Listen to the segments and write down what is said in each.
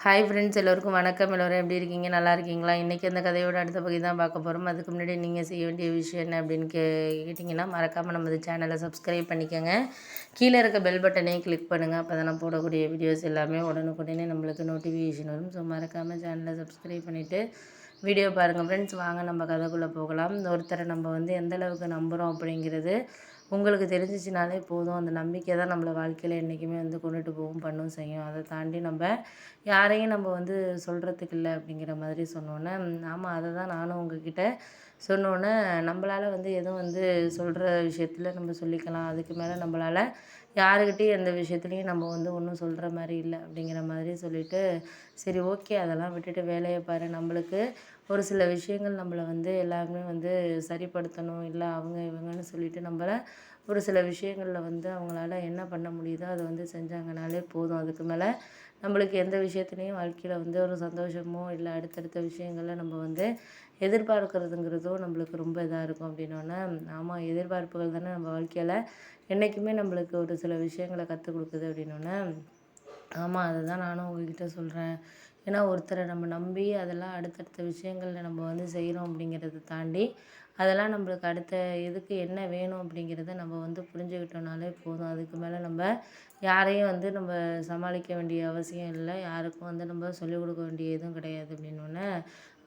Hi friends, எல்லோருக்கும் வணக்கம். எல்லோரும் எப்படி இருக்கீங்க? நல்லா இருக்கீங்களா? இன்றைக்கி அந்த கதையோட அடுத்த பகுதி தான் பார்க்க போகிறோம். அதுக்கு முன்னாடி நீங்கள் செய்ய வேண்டிய விஷயம் என்ன அப்படின்னு கேட்டிங்கன்னா, மறக்காமல் நமது சேனலை சப்ஸ்கிரைப் பண்ணிக்கோங்க. கீழே இருக்க பெல் பட்டனையும் கிளிக் பண்ணுங்கள். அப்போ தான் நான் போடக்கூடிய வீடியோஸ் எல்லாமே உடனுக்குடனே நம்மளுக்கு நோட்டிஃபிகேஷன் வரும். ஸோ மறக்காமல் சேனலை சப்ஸ்கிரைப் பண்ணிவிட்டு வீடியோ பாருங்கள் ஃப்ரெண்ட்ஸ். வாங்க நம்ம கதைக்குள்ளே போகலாம். ஒருத்தரை நம்ம எந்த அளவுக்கு நம்புகிறோம் அப்படிங்கிறது உங்களுக்கு தெரிஞ்சிச்சினாலே போதும். அந்த நம்பிக்கை தான் நம்மளை வாழ்க்கையில் என்றைக்குமே கொண்டுட்டு போகும், பண்ணும், செய்யும். அதை தாண்டி நம்ம யாரையும் நம்ம சொல்கிறதுக்கு இல்லை அப்படிங்கிற மாதிரி சொன்னோன்னே, ஆமாம் அதை தான் நானும் உங்ககிட்ட சொன்னோன்னே, நம்மளால் எதுவும் சொல்கிற விஷயத்தில் நம்ம சொல்லிக்கலாம். அதுக்கு மேலே நம்மளால் யாருக்கிட்டையும் எந்த விஷயத்துலையும் நம்ம ஒன்றும் சொல்கிற மாதிரி இல்லை அப்படிங்கிற மாதிரி சொல்லிவிட்டு, சரி ஓகே அதெல்லாம் விட்டுட்டு வேலையை பாரு. நம்மளுக்கு ஒரு சில விஷயங்கள் நம்மளை எல்லாருமே சரிப்படுத்தணும், இல்லை அவங்க இவங்கன்னு சொல்லிட்டு நம்மளை ஒரு சில விஷயங்களில் அவங்களால என்ன பண்ண முடியுதோ அதை செஞ்சாங்கனாலே போதும். அதுக்கு மேலே நம்மளுக்கு எந்த விஷயத்துலையும் வாழ்க்கையில் ஒரு சந்தோஷமோ இல்லை அடுத்தடுத்த விஷயங்களில் நம்ம எதிர்பார்க்கிறதுங்கிறதும் நம்மளுக்கு ரொம்ப இதாக இருக்கும் அப்படின்னோடனே, ஆமாம் எதிர்பார்ப்புகள் தானே நம்ம வாழ்க்கையில் என்றைக்குமே நம்மளுக்கு ஒரு சில விஷயங்களை கற்றுக் கொடுக்குது அப்படின்னோடனே, ஆமாம் அதை தான் நானும் உங்ககிட்ட சொல்கிறேன். ஏன்னா ஒருத்தரை நம்ம நம்பி அதெல்லாம் அடுத்தடுத்த விஷயங்களில் நம்ம செய்கிறோம் அப்படிங்கிறத தாண்டி அதெல்லாம் நம்மளுக்கு அடுத்த இதுக்கு என்ன வேணும் அப்படிங்கிறத நம்ம புரிஞ்சுக்கிட்டோம்னாலே போதும். அதுக்கு மேலே நம்ம யாரையும் நம்ம சமாளிக்க வேண்டிய அவசியம் இல்லை. யாருக்கும் நம்ம சொல்லிக் கொடுக்க வேண்டிய எதுவும் கிடையாது அப்படின்னோடனே,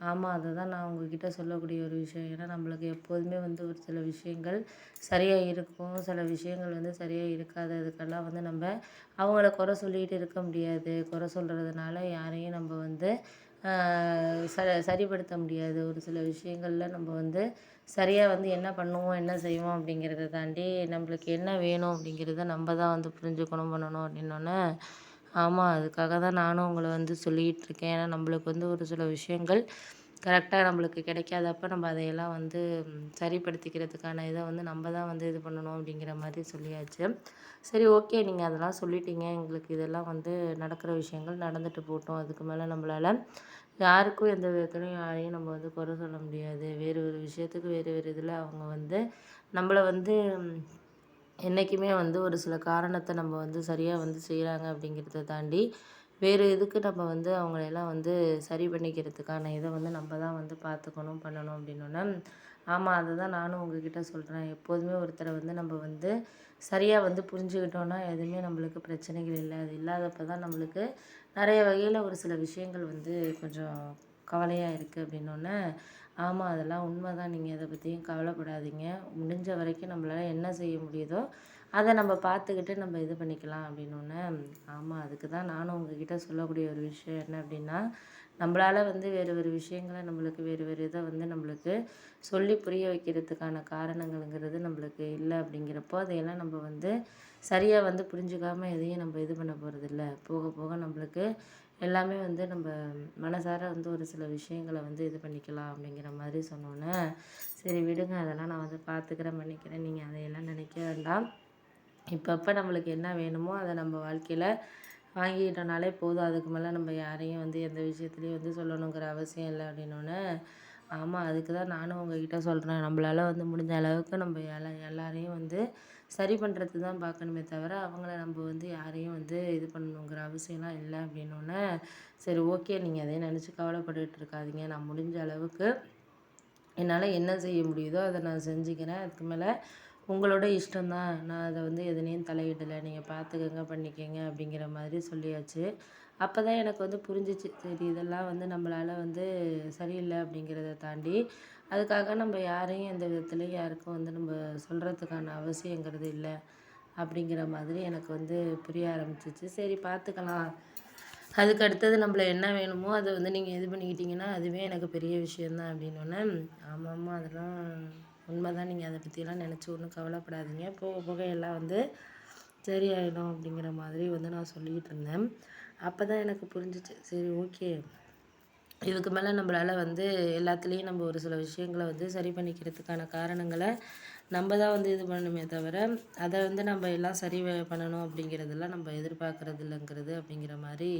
ஆமாம் அதை தான் நான் உங்ககிட்ட சொல்லக்கூடிய ஒரு விஷயம். ஏன்னா நம்மளுக்கு எப்போதுமே ஒரு சில விஷயங்கள் சரியாக இருக்கும், சில விஷயங்கள் சரியாக இருக்காததுக்கெல்லாம் நம்ம அவங்கள குறை சொல்லிகிட்டு இருக்க முடியாது. குறை சொல்கிறதுனால யாரையும் நம்ம சரிப்படுத்த முடியாது. ஒரு சில விஷயங்களில் நம்ம சரியாக என்ன பண்ணுவோம், என்ன செய்வோம் அப்படிங்கிறத தாண்டி நம்மளுக்கு என்ன வேணும் அப்படிங்கிறத நம்ம தான் புரிஞ்சுக்கணும், பண்ணணும் அப்படின்னோடனே, ஆமாம் அதுக்காக தான் நானும் உங்களை சொல்லிகிட்டு இருக்கேன். ஏன்னா நம்மளுக்கு ஒரு சில விஷயங்கள் கரெக்டாக நம்மளுக்கு கிடைக்காதப்ப நம்ம அதையெல்லாம் சரிப்படுத்திக்கிறதுக்கான இதை நம்ம தான் இது பண்ணணும் அப்படிங்கிற மாதிரி சொல்லியாச்சு. சரி ஓகே, நீங்கள் அதெல்லாம் சொல்லிட்டீங்க. எங்களுக்கு இதெல்லாம் நடக்கிற விஷயங்கள் நடந்துட்டு போகட்டும். அதுக்கு மேலே நம்மளால் யாருக்கும் எந்த விதத்துலையும் யாரையும் நம்ம குறை சொல்ல முடியாது. வேறு ஒரு விஷயத்துக்கு வேறு வேறு இதில் அவங்க நம்மளை என்றைக்குமே ஒரு சில காரணத்தை நம்ம சரியாக செய்கிறாங்க அப்படிங்கிறத தாண்டி வேறு எதுக்கு நம்ம அவங்களையெல்லாம் சரி பண்ணிக்கிறதுக்கான இதை நம்ம தான் பார்த்துக்கணும், பண்ணணும் அப்படின்னோடனே, ஆமாம் அதை தான் நானும் உங்ககிட்ட சொல்கிறேன். எப்போதுமே ஒருத்தரை நம்ம சரியாக புரிஞ்சுக்கிட்டோன்னா எதுவுமே நம்மளுக்கு பிரச்சனைகள் இல்லை. அது இல்லாதப்போ தான் நம்மளுக்கு நிறைய வகையில் ஒரு சில விஷயங்கள் கொஞ்சம் கவலையாக இருக்குது அப்படின்னோடனே, ஆமாம் அதெல்லாம் உண்மை தான். நீங்கள் எதை பற்றியும் கவலைப்படாதீங்க. முடிஞ்ச வரைக்கும் நம்மளால் என்ன செய்ய முடியுதோ அதை நம்ம பார்த்துக்கிட்டு நம்ம இது பண்ணிக்கலாம் அப்படின்னோடனே, ஆமாம் அதுக்கு தான் நானும் உங்ககிட்ட சொல்லக்கூடிய ஒரு விஷயம் என்ன அப்படின்னா, நம்மளால் வேறு வேறு விஷயங்களை நம்மளுக்கு வேறு வேறு இதை நம்மளுக்கு சொல்லி புரிய வைக்கிறதுக்கான காரணங்கள்ங்கிறது நம்மளுக்கு இல்லை அப்படிங்கிறப்போ அதையெல்லாம் நம்ம சரியாக புரிஞ்சுக்காமல் எதையும் நம்ம இது பண்ண போகிறதில்ல. போக போக நம்மளுக்கு எல்லாமே நம்ம மனசார ஒரு சில விஷயங்களை இது பண்ணிக்கலாம் அப்படிங்கிற மாதிரி சொன்னோன்னே, சரி விடுங்க அதெல்லாம் நான் பார்த்துக்கிறேன், பண்ணிக்கிறேன். நீங்கள் அதையெல்லாம் நினைக்க வேண்டாம். இப்பப்போ நம்மளுக்கு என்ன வேணுமோ அதை நம்ம வாழ்க்கையில் வாங்கிக்கிட்டோம்னாலே போதும். அதுக்கு மேலே நம்ம யாரையும் எந்த விஷயத்துலையும் சொல்லணுங்கிற அவசியம் இல்லை அப்படின்னோடனே, ஆமாம் அதுக்கு தான் நானும் உங்ககிட்ட சொல்கிறேன். நம்மளால முடிஞ்ச அளவுக்கு நம்ம எல்லாரையும் சரி பண்ணுறது தான் பார்க்கணுமே தவிர அவங்கள நம்ம யாரையும் இது பண்ணணுங்கிற அவசியம்லாம் இல்லை அப்படின்னோடனே, சரி ஓகே நீங்கள் அதே நினச்சி கவலைப்பட்டுட்டு இருக்காதீங்க. நான் முடிஞ்ச அளவுக்கு என்னால் என்ன செய்ய முடியுதோ அதை நான் செஞ்சுக்கிறேன். அதுக்கு மேலே உங்களோட இஷ்டம் தான். நான் அதை எதுலேயும் தலையிடலை. நீங்கள் பார்த்துக்கங்க, பண்ணிக்கங்க அப்படிங்கிற மாதிரி சொல்லியாச்சு. அப்போ தான் எனக்கு புரிஞ்சிச்சு. சரி இதெல்லாம் நம்மளால் சரியில்லை அப்படிங்கிறத தாண்டி அதுக்காக நம்ம யாரையும் எந்த விதத்துலையும் யாருக்கும் நம்ம சொல்கிறதுக்கான அவசியங்கிறது இல்லை அப்படிங்கிற மாதிரி எனக்கு புரிய ஆரம்பிச்சிச்சு. சரி பார்த்துக்கலாம். அதுக்கு அடுத்தது நம்மள என்ன வேணுமோ அதை நீங்கள் இது பண்ணிக்கிட்டிங்கன்னா அதுவே எனக்கு பெரிய விஷயந்தான் அப்படின்னோடனே, ஆமாம் அதெல்லாம் உண்மை தான். நீங்கள் அதை பற்றியெல்லாம் நினச்சி ஒன்றும் கவலைப்படாதீங்க. போக போக எல்லாம் சரியாயிடும் அப்படிங்கிற மாதிரி நான் சொல்லிக்கிட்டு இருந்தேன். அப்போ தான் எனக்கு புரிஞ்சிச்சு. சரி ஓகே, இதுக்கு மேலே நம்மளால் எல்லாத்துலேயும் நம்ம ஒரு சில விஷயங்களை சரி பண்ணிக்கிறதுக்கான காரணங்களை நம்ம தான் இது பண்ணணுமே தவிர அதை நம்ம எல்லாம் சரி பண்ணணும் அப்படிங்கிறதெல்லாம் நம்ம எதிர்பார்க்கறது இல்லைங்கிறது அப்படிங்கிற மாதிரி